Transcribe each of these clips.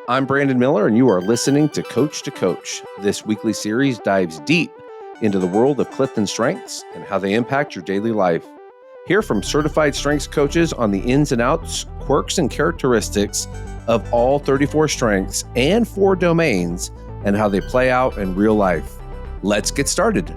I'm Brandon Miller, and you are listening to Coach. This weekly series dives deep into the world of CliftonStrengths and how they impact your daily life. Hear from certified strengths coaches on the ins and outs, quirks, and characteristics of all 34 strengths and 4 domains and how they play out in real life. Let's get started.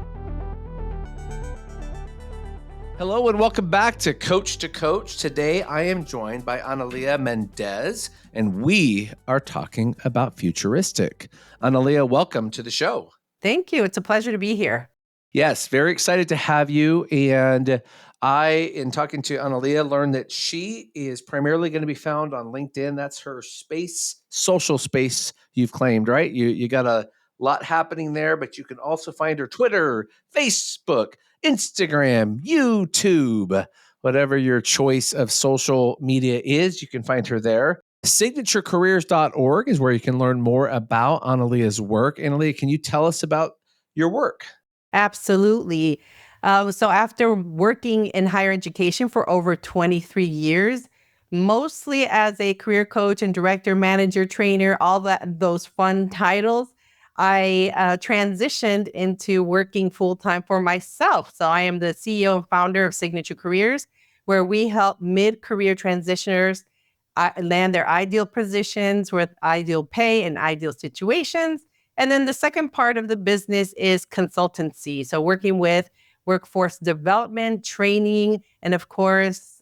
Hello and welcome back to Coach. Today I am joined by Analia Mendez, and we are talking about Futuristic. Analia, welcome to the show. Thank you. It's a pleasure to be here. Yes, very excited to have you. And I, in talking to Analia, learned that she is primarily going to be found on LinkedIn. That's her social space you've claimed, right? You got a lot happening there, but you can also find her Twitter, Facebook, Instagram, YouTube, whatever your choice of social media is, you can find her there. Signaturecareers.org is where you can learn more about Analia's work. Analia, can you tell us about your work? Absolutely. So after working in higher education for over 23 years, mostly as a career coach and director, manager, trainer, those fun titles, I transitioned into working full-time for myself. So I am the CEO and founder of Signature Careers, where we help mid-career transitioners land their ideal positions with ideal pay and ideal situations. And then the second part of the business is consultancy. So working with workforce development, training, and of course,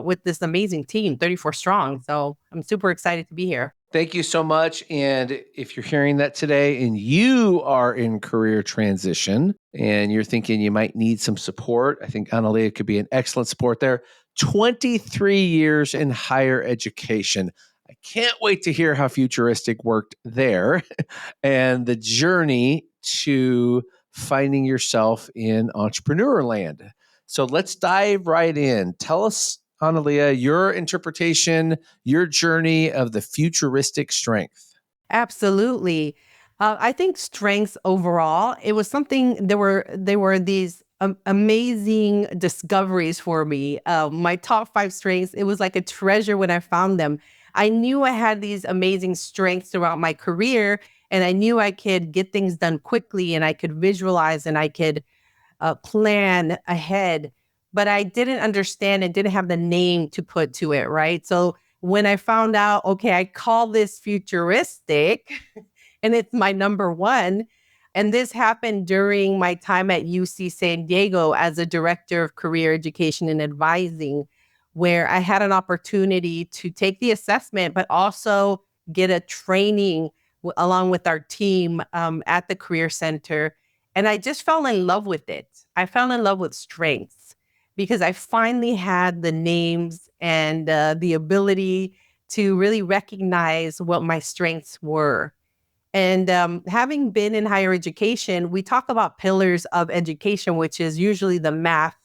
with this amazing team, 34 strong. So I'm super excited to be here. Thank you so much. And if you're hearing that today and you are in career transition and you're thinking you might need some support, I think Analia could be an excellent support there. 23 years in higher education. I can't wait to hear how Futuristic worked there and the journey to finding yourself in entrepreneur land. So let's dive right in. Tell us, Analia, your interpretation, your journey of the futuristic strength. Absolutely. I think strengths overall, it was something, there were these amazing discoveries for me. My top 5 strengths, it was like a treasure when I found them. I knew I had these amazing strengths throughout my career, and I knew I could get things done quickly, and I could visualize, and I could plan ahead, but I didn't understand and didn't have the name to put to it, right? So when I found out, okay, I call this futuristic and it's my number one. And this happened during my time at UC San Diego as a director of career education and advising, where I had an opportunity to take the assessment, but also get a training along with our team at the Career Center. And I just fell in love with it. I fell in love with strengths because I finally had the names and the ability to really recognize what my strengths were. And having been in higher education, we talk about pillars of education, which is usually the math,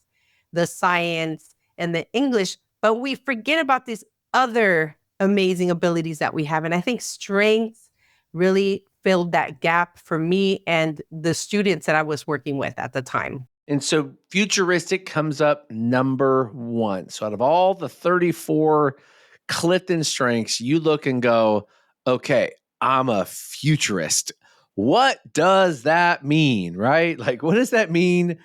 the science, and the English, but we forget about these other amazing abilities that we have. And I think strengths really filled that gap for me and the students that I was working with at the time. And so futuristic comes up number 1. So out of all the 34 CliftonStrengths, you look and go, okay, I'm a futurist. What does that mean, right? Like, what does that mean?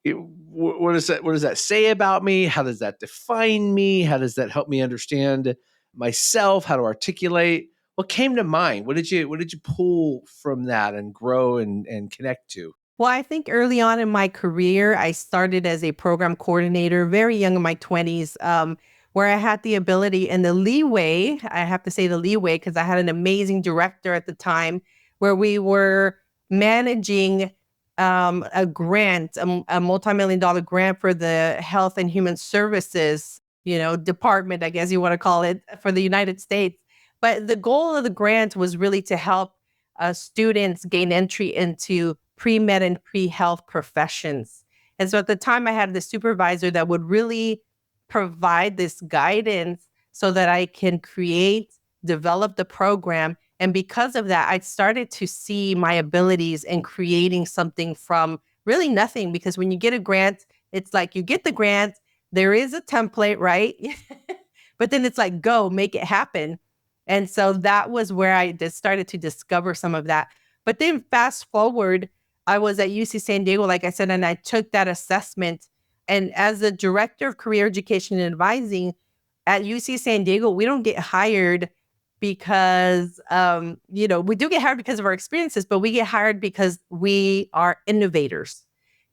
What does that say about me? How does that define me? How does that help me understand myself? How to articulate? What came to mind? What did you pull from that and grow and connect to? Well, I think early on in my career, I started as a program coordinator, very young in my 20s, where I had the ability and the leeway, I have to say the leeway, because I had an amazing director at the time, where we were managing a grant, a multi-million-dollar grant for the Health and Human Services, department, I guess you want to call it, for the United States. But the goal of the grant was really to help students gain entry into pre-med and pre-health professions. And so at the time, I had the supervisor that would really provide this guidance so that I can develop the program. And because of that, I started to see my abilities in creating something from really nothing. Because when you get a grant, it's like you get the grant, there is a template, right? But then it's like, go, make it happen. And so that was where I just started to discover some of that. But then fast forward, I was at UC San Diego, like I said, and I took that assessment. And as the director of career education and advising at UC San Diego, we don't get hired because, we do get hired because of our experiences, but we get hired because we are innovators.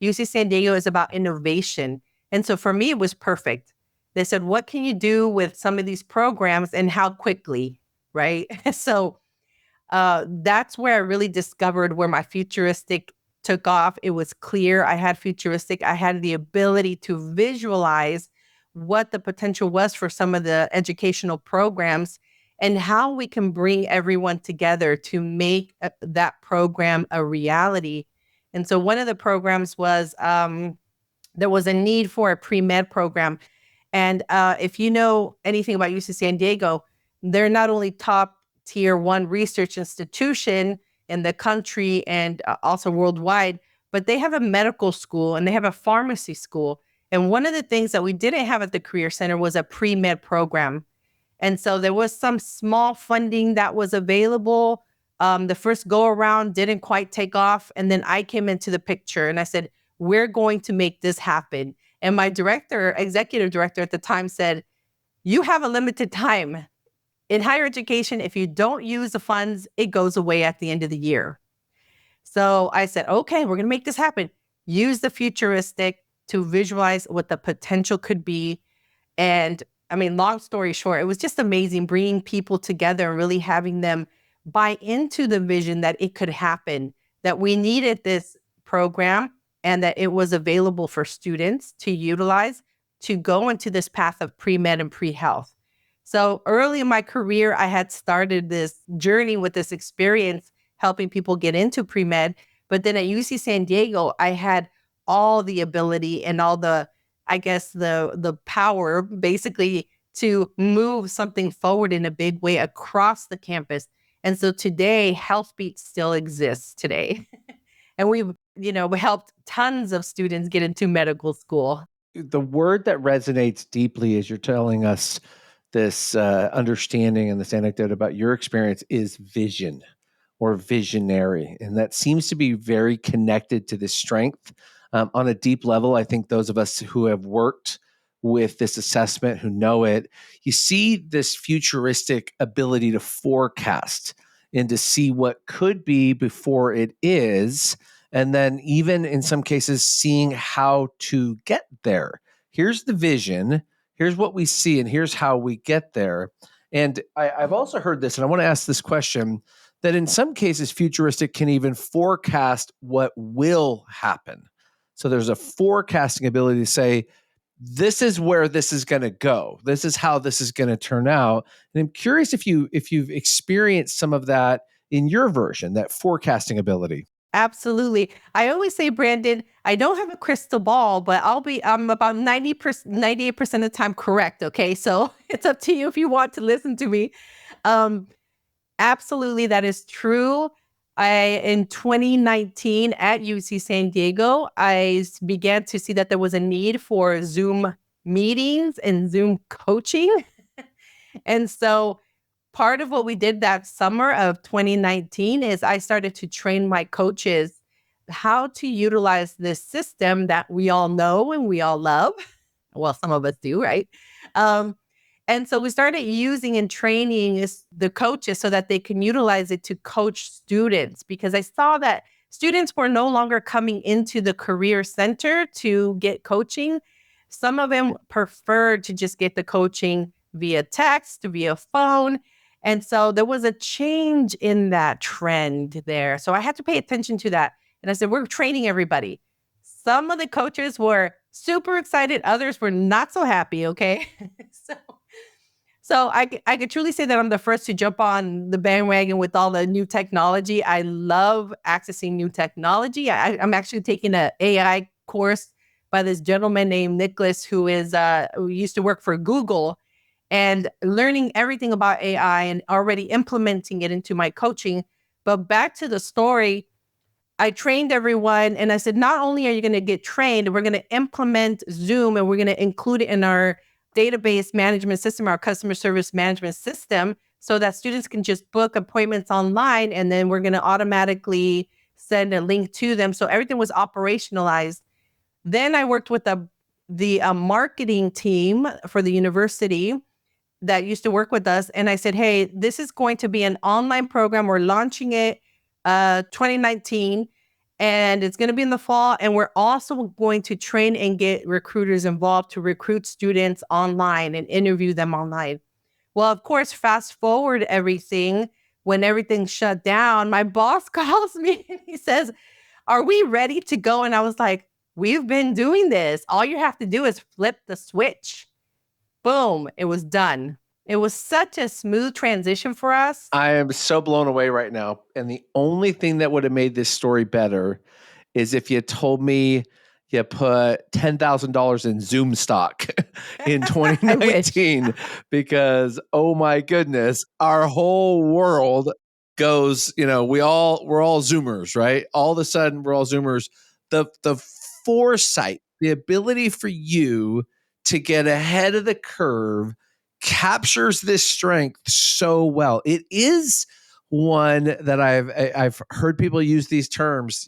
UC San Diego is about innovation. And so for me, it was perfect. They said, what can you do with some of these programs and how quickly, right? So that's where I really discovered where my futuristic took off. It was clear I had futuristic. I had the ability to visualize what the potential was for some of the educational programs and how we can bring everyone together to make that program a reality. And so one of the programs was there was a need for a pre-med program. And if you know anything about UC San Diego, they're not only top tier 1 research institution in the country and also worldwide, but they have a medical school and they have a pharmacy school. And one of the things that we didn't have at the Career Center was a pre-med program. And so there was some small funding that was available. The first go around didn't quite take off. And then I came into the picture and I said, we're going to make this happen. And my executive director at the time said, you have a limited time. In higher education, if you don't use the funds, it goes away at the end of the year. So I said, okay, we're going to make this happen. Use the futuristic to visualize what the potential could be. And I mean, long story short, it was just amazing bringing people together and really having them buy into the vision that it could happen, that we needed this program and that it was available for students to utilize to go into this path of pre-med and pre-health. So early in my career, I had started this journey with this experience, helping people get into pre-med. But then at UC San Diego, I had all the ability and all the, I guess, the power basically to move something forward in a big way across the campus. And so today, HealthBeat still exists today. And we've, we helped tons of students get into medical school. The word that resonates deeply as you're telling us this understanding and this anecdote about your experience is vision or visionary. And that seems to be very connected to this strength. On a deep level, I think those of us who have worked with this assessment, who know it, you see this futuristic ability to forecast and to see what could be before it is. And then even in some cases, seeing how to get there. Here's the vision. Here's what we see, and here's how we get there. And I've also heard this, and I want to ask this question, that in some cases, futuristic can even forecast what will happen. So there's a forecasting ability to say, this is where this is going to go. This is how this is going to turn out. And I'm curious if you've experienced some of that in your version, that forecasting ability. Absolutely. I always say, Brandon, I don't have a crystal ball, but I'm about 90%, 98% of the time correct. Okay. So it's up to you if you want to listen to me. Absolutely. That is true. In 2019 at UC San Diego, I began to see that there was a need for Zoom meetings and Zoom coaching. And so part of what we did that summer of 2019 is I started to train my coaches how to utilize this system that we all know and we all love. Well, some of us do, right? And so we started using and training the coaches so that they can utilize it to coach students, because I saw that students were no longer coming into the career center to get coaching. Some of them preferred to just get the coaching via text, via phone. And so there was a change in that trend there. So I had to pay attention to that. And I said, we're training everybody. Some of the coaches were super excited. Others were not so happy. Okay. So I could truly say that I'm the first to jump on the bandwagon with all the new technology. I love accessing new technology. I'm actually taking an AI course by this gentleman named Nicholas, who used to work for Google, and learning everything about AI and already implementing it into my coaching. But back to the story, I trained everyone and I said, not only are you going to get trained, we're going to implement Zoom and we're going to include it in our database management system, our customer service management system, so that students can just book appointments online, and then we're going to automatically send a link to them. So everything was operationalized. Then I worked with the marketing team for the university that used to work with us. And I said, hey, this is going to be an online program. We're launching it 2019, and it's going to be in the fall. And we're also going to train and get recruiters involved to recruit students online and interview them online. Well, of course, fast forward everything. When everything shut down, my boss calls me and he says, are we ready to go? And I was like, we've been doing this. All you have to do is flip the switch. Boom, it was done. It was such a smooth transition for us. I am so blown away right now. And the only thing that would have made this story better is if you told me you put $10,000 in Zoom stock in I wish. 2019, because oh my goodness, our whole world goes, we're all Zoomers, right? All of a sudden we're all Zoomers. The foresight, the ability for you to get ahead of the curve captures this strength so well. It is one that I've heard people use these terms,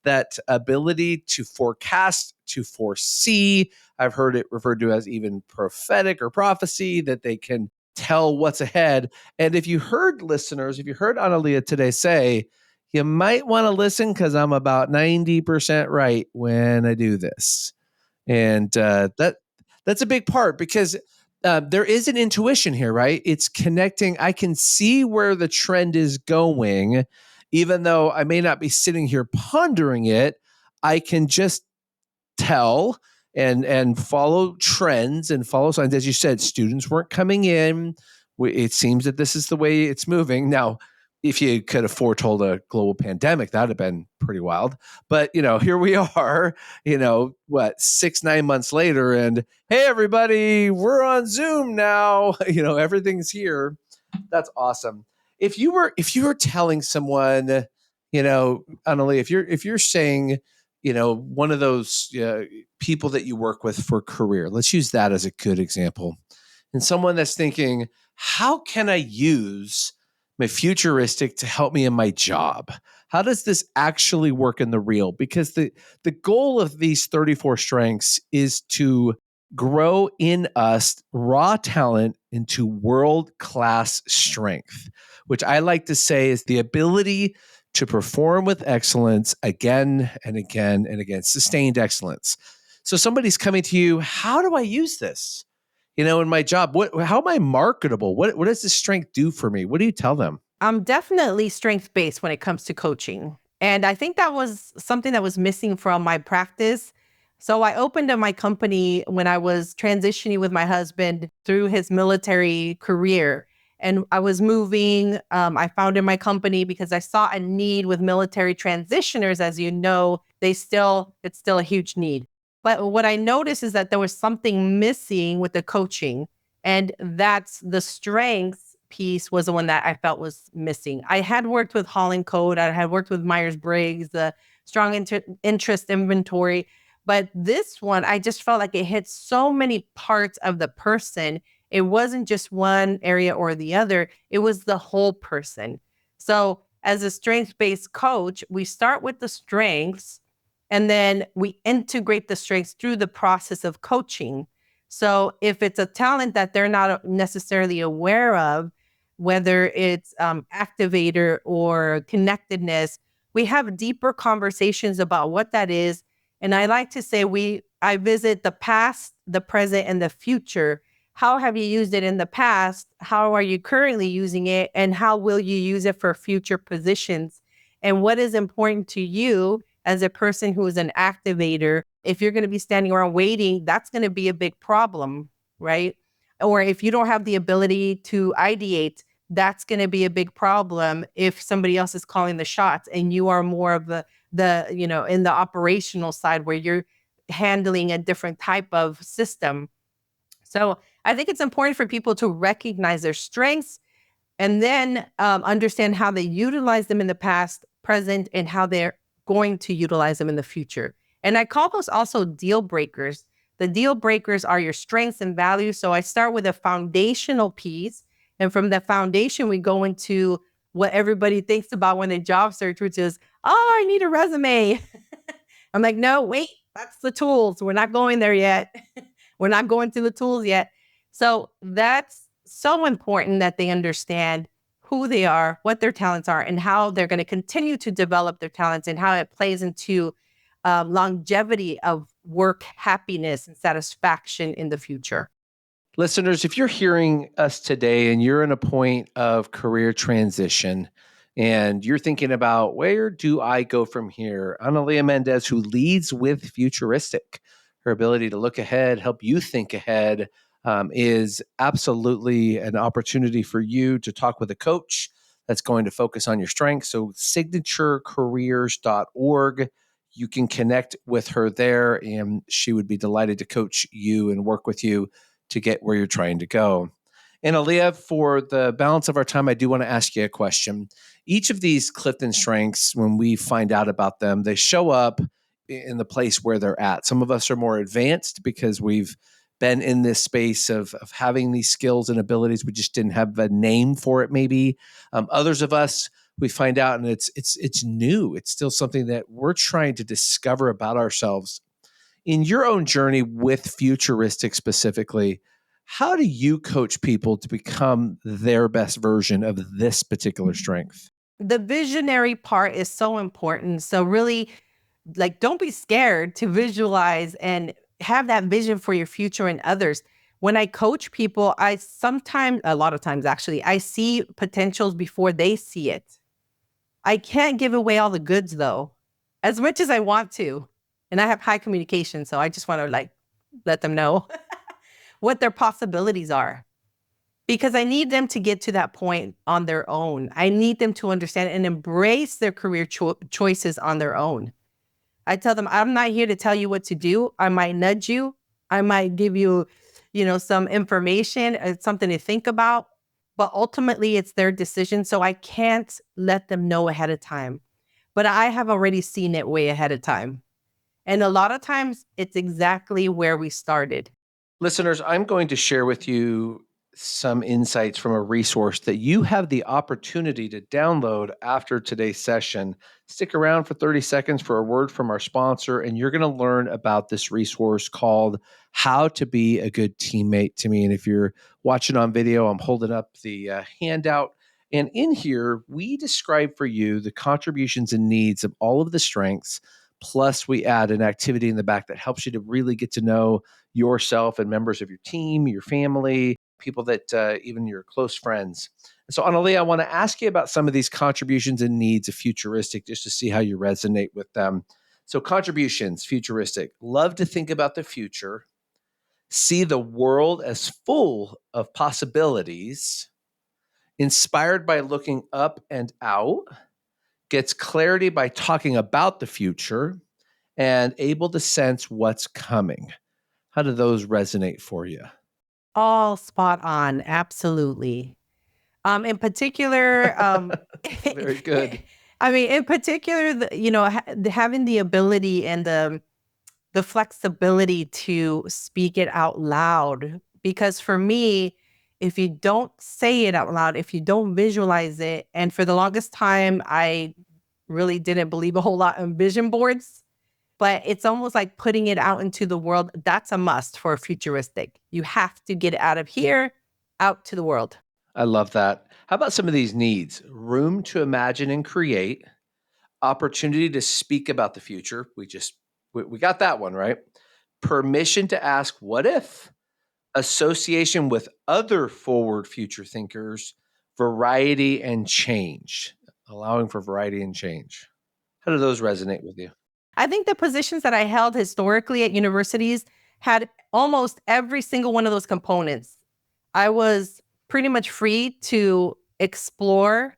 that ability to forecast, to foresee. I've heard it referred to as even prophetic or prophecy, that they can tell what's ahead. And if you heard Analia today say, you might want to listen because I'm about 90% right when I do this. And that's a big part, because there is an intuition here, right? It's connecting. I can see where the trend is going, even though I may not be sitting here pondering it. I can just tell and follow trends and follow signs. As you said, students weren't coming in. It seems that this is the way it's moving. Now, if you could have foretold a global pandemic, that would have been pretty wild. But, here we are, 6-9 months later, and hey, everybody, we're on Zoom now. Everything's here. That's awesome. If you were telling someone, Annalie, if you're saying, one of those people that you work with for career, let's use that as a good example, and someone that's thinking, how can I use my Futuristic to help me in my job? How does this actually work in the real? Because the goal of these 34 strengths is to grow in us raw talent into world-class strength, which I like to say is the ability to perform with excellence again and again and again, sustained excellence. So somebody's coming to you, how do I use this? In my job, how am I marketable? What does this strength do for me? What do you tell them? I'm definitely strength-based when it comes to coaching. And I think that was something that was missing from my practice. So I opened up my company when I was transitioning with my husband through his military career. And I was moving. I founded my company because I saw a need with military transitioners. As you know, it's still a huge need. But what I noticed is that there was something missing with the coaching. And that's the strengths piece was the one that I felt was missing. I had worked with Holland Code. I had worked with Myers-Briggs, the strong interest inventory. But this one, I just felt like it hit so many parts of the person. It wasn't just one area or the other. It was the whole person. So as a strengths-based coach, we start with the strengths, and then we integrate the strengths through the process of coaching. So if it's a talent that they're not necessarily aware of, whether it's activator or connectedness, we have deeper conversations about what that is. And I like to say I visit the past, the present, and the future. How have you used it in the past? How are you currently using it? And how will you use it for future positions? And what is important to you as a person who is an activator? If you're going to be standing around waiting, that's going to be a big problem, right? Or if you don't have the ability to ideate, that's going to be a big problem if somebody else is calling the shots and you are more of the in the operational side where you're handling a different type of system. So I think it's important for people to recognize their strengths and then understand how they utilize them in the past, present, and how they're going to utilize them in the future. And I call those also deal breakers. The deal breakers are your strengths and values. So I start with a foundational piece, And from that foundation, we go into what everybody thinks about when they job search, which is, oh, I need a resume. I'm like, no, wait, that's the tools. We're not going there yet. We're not going to the tools yet. So that's so important that they understand who they are, what their talents are, and how they're going to continue to develop their talents and how it plays into longevity of work happiness and satisfaction in the future. Listeners, if you're hearing us today and you're in a point of career transition and you're thinking about where do I go from here, Analia Mendez, who leads with Futuristic, her ability to look ahead, help you think ahead, is absolutely an opportunity for you to talk with a coach that's going to focus on your strengths. So signaturecareers.org. You can connect with her there, and she would be delighted to coach you and work with you to get where you're trying to go. And Aaliyah, for the balance of our time, I do want to ask you a question. Each of these CliftonStrengths, when we find out about them, they show up in the place where they're at. Some of us are more advanced because we've been in this space of having these skills and abilities. We just didn't have a name for it, maybe. Others of us, we find out and it's new. It's still something that we're trying to discover about ourselves. In your own journey with Futuristic specifically, how do you coach people to become their best version of this particular strength? The visionary part is so important. So really, like, don't be scared to visualize and have that vision for your future and others. When I coach people, a lot of times actually, I see potentials before they see it. I can't give away all the goods though, as much as I want to. And I have high communication, so I just want to let them know what their possibilities are. Because I need them to get to that point on their own. I need them to understand and embrace their career choices on their own. I tell them, I'm not here to tell you what to do. I might nudge you. I might give you, some information, something to think about. But ultimately, it's their decision. So I can't let them know ahead of time. But I have already seen it way ahead of time. And a lot of times, it's exactly where we started. Listeners, I'm going to share with you some insights from a resource that you have the opportunity to download after today's session. Stick around for 30 seconds for a word from our sponsor, and you're going to learn about this resource called How to Be a Good Teammate to Me. And if you're watching on video, I'm holding up the handout. And in here, we describe for you the contributions and needs of all of the strengths. Plus, we add an activity in the back that helps you to really get to know yourself and members of your team, your family, people that even your close friends. And so, Analia, I want to ask you about some of these contributions and needs of Futuristic just to see how you resonate with them. So, contributions, Futuristic, love to think about the future, see the world as full of possibilities, inspired by looking up and out, gets clarity by talking about the future, and able to sense what's coming. How do those resonate for you? All spot on. Absolutely. In particular, Very good. I mean, in particular, having the ability and the flexibility to speak it out loud. Because for me, if you don't say it out loud, if you don't visualize it, and for the longest time, I really didn't believe a whole lot in vision boards, but it's almost like putting it out into the world. That's a must for Futuristic. You have to get it out of here, out to the world. I love that. How about some of these needs? Room to imagine and create, opportunity to speak about the future. We got that one, right? Permission to ask what if, association with other forward future thinkers, variety and change, allowing for variety and change. How do those resonate with you? I think the positions that I held historically at universities had almost every single one of those components. I was pretty much free to explore,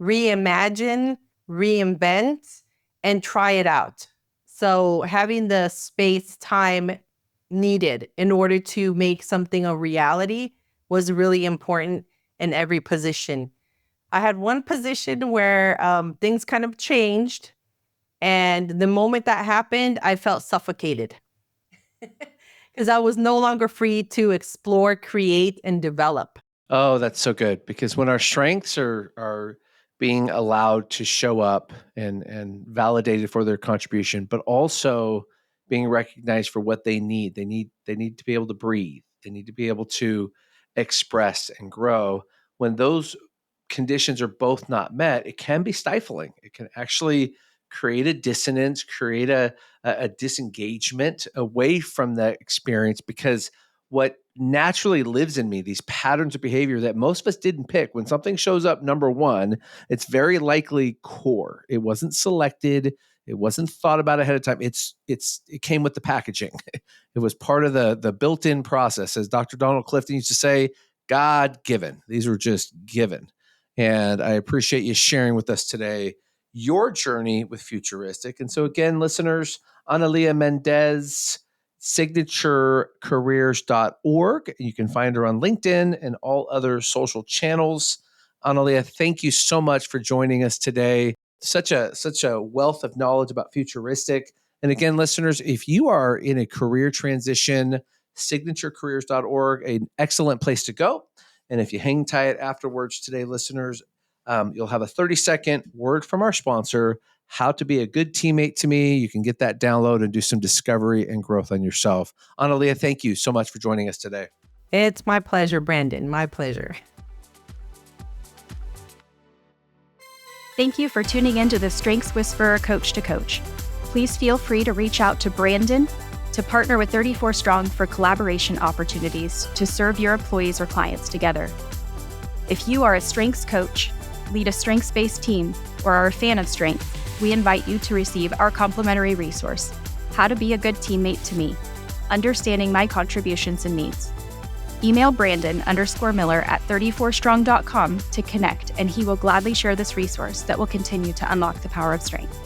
reimagine, reinvent, and try it out. So having the space, time needed in order to make something a reality was really important in every position. I had one position where things kind of changed. And the moment that happened, I felt suffocated because I was no longer free to explore, create, and develop. Oh, that's so good because when our strengths are being allowed to show up and validated for their contribution, but also being recognized for what they need. They need to be able to breathe. They need to be able to express and grow. When those conditions are both not met, it can be stifling. It can actually create a dissonance, create a disengagement away from the experience because what naturally lives in me, these patterns of behavior that most of us didn't pick. When something shows up number one, it's very likely core. It wasn't selected. It wasn't thought about ahead of time. It came with the packaging. It was part of the built-in process. As Dr. Donald Clifton used to say, God given. These were just given. And I appreciate you sharing with us today your journey with Futuristic. And so again, listeners, Analia Mendez, signaturecareers.org. You can find her on LinkedIn and all other social channels. Analia, thank you so much for joining us today. Such a wealth of knowledge about Futuristic. And again, listeners, if you are in a career transition, signaturecareers.org, an excellent place to go. And if you hang tight afterwards today, listeners, you'll have a 30-second word from our sponsor, How to Be a Good Teammate to Me. You can get that download and do some discovery and growth on yourself. Analia, thank you so much for joining us today. It's my pleasure, Brandon. My pleasure. Thank you for tuning in to the Strengths Whisperer Coach to Coach. Please feel free to reach out to Brandon to partner with 34 Strong for collaboration opportunities to serve your employees or clients together. If you are a strengths coach, lead a strengths-based team, or are a fan of strength, we invite you to receive our complimentary resource, How to Be a Good Teammate to Me, Understanding My Contributions and Needs. Email Brandon_Miller at 34strong.com to connect, and he will gladly share this resource that will continue to unlock the power of strength.